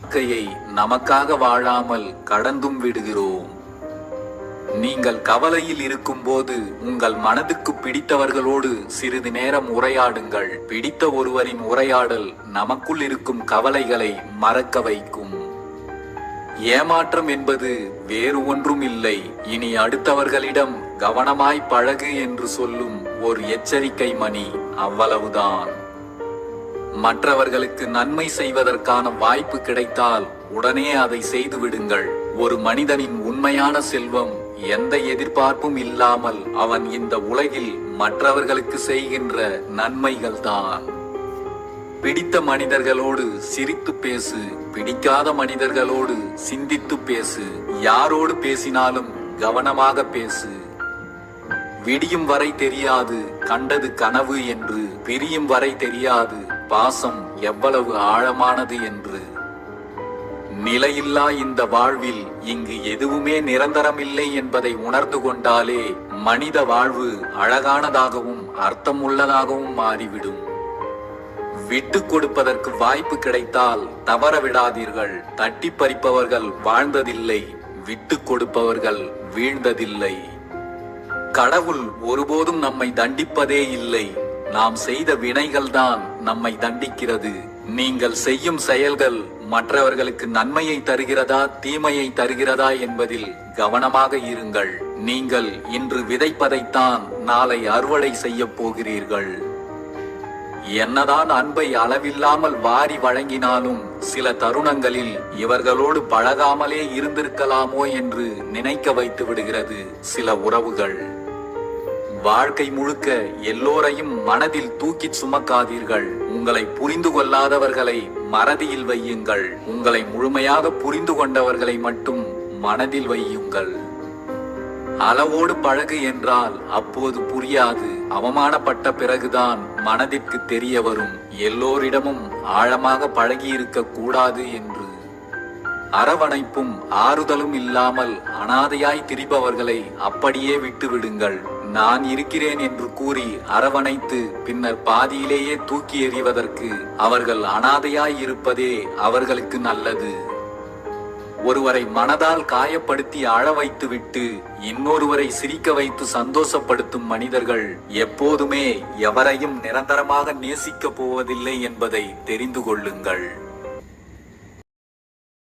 வாழ்க்கையை நமக்காக வாழாமல் கடந்தும் விடுகிறோம். நீங்கள் கவலையில் இருக்கும்போது உங்கள் மனதுக்கு பிடித்தவர்களோடு சிறிது நேரம் உரையாடுங்கள். பிடித்த ஒருவரின் உரையாடல் நமக்குள் இருக்கும் கவலைகளை மறக்க வைக்கும். ஏமாற்றம் என்பது வேறு ஒன்றும் இல்லை, இனி அடுத்தவர்களிடம் கவனமாய் பழகு என்று சொல்லும் ஒரு எச்சரிக்கை மணி, அவ்வளவுதான். மற்றவர்களுக்கு நன்மை செய்வதற்கான வாய்ப்பு கிடைத்தால் உடனே அதை செய்து விடுங்கள். ஒரு மனிதனின் உண்மையான செல்வம் எந்த எதிர்பார்ப்பும் இல்லாமல் அவன் இந்த உலகில் மற்றவர்களுக்கு செய்கின்ற நன்மைகள்தான். பிடித்த மனிதர்களோடு சிரித்து பேசு, பிடிக்காத மனிதர்களோடு சிந்தித்து பேசு. யாரோடு பேசினாலும் கவனமாக பேசு. விடியும் வரை தெரியாது கண்டது கனவு என்று, பிரியும் வரை தெரியாது பாசம் எவ்வளவு ஆழமானது என்று. நிலையில்லா இந்த வாழ்வில் இங்கு எதுவுமே நிரந்தரமில்லை என்பதை உணர்ந்து கொண்டாலே மனித வாழ்வு அழகானதாகவும் அர்த்தமுள்ளதாகவும் மாறிவிடும். விட்டு கொடுப்பதற்கு வாய்ப்பு கிடைத்தால் தவற விடாதீர்கள். தட்டி பறிப்பவர்கள் வாழ்ந்ததில்லை, விட்டு கொடுப்பவர்கள் வீழ்ந்ததில்லை. கடவுள் ஒருபோதும் நம்மை தண்டிப்பதே இல்லை, நாம் செய்த வினைகள்தான் நம்மை தண்டிக்கிறது. நீங்கள் செய்யும் செயல்கள் மற்றவர்களுக்கு நன்மையை தருகிறதா தீமையை தருகிறதா என்பதில் கவனமாக இருங்கள். நீங்கள் இன்று விதைப்பதைத்தான் நாளை அறுவடை செய்ய போகிறீர்கள். என்னதான் அன்பை அளவில்லாமல் வாரி வழங்கினாலும் சில தருணங்களில் இவர்களோடு பழகாமலே இருந்திருக்கலாமோ என்று நினைக்க வைத்து விடுகிறது சில உறவுகள். வாழ்க்கை முழுக்க எல்லோரையும் மனதில் தூக்கி சுமக்காதீர்கள். உங்களை புரிந்து கொள்ளாதவர்களை மறதியில் வையுங்கள். உங்களை முழுமையாக புரிந்து கொண்டவர்களை மட்டும் மனதில் வையுங்கள். அளவோடு பழகு என்றால் அப்போது புரியாது, அவமானப்பட்ட பிறகுதான் மனதிற்கு தெரிய வரும் எல்லோரிடமும் ஆழமாக பழகியிருக்க கூடாது என்று. அரவணைப்பும் ஆறுதலும் இல்லாமல் அனாதையாய் திரிபவர்களை அப்படியே விட்டு விடுங்கள். நான் இருக்கிறேன் என்று கூறி அரவணைத்து பின்னர் பாதியிலேயே தூக்கி எறிவதற்கு அவர்கள் அனாதையாய் இருப்பதே அவர்களுக்கு நல்லது. ஒருவரை மனதால் காயப்படுத்தி அழ வைத்து விட்டு இன்னொருவரை சிரிக்க வைத்து சந்தோஷப்படுத்தும் மனிதர்கள் எப்போதுமே எவரையும் நிரந்தரமாக நேசிக்கப் போவதில்லை என்பதை தெரிந்து கொள்ளுங்கள்.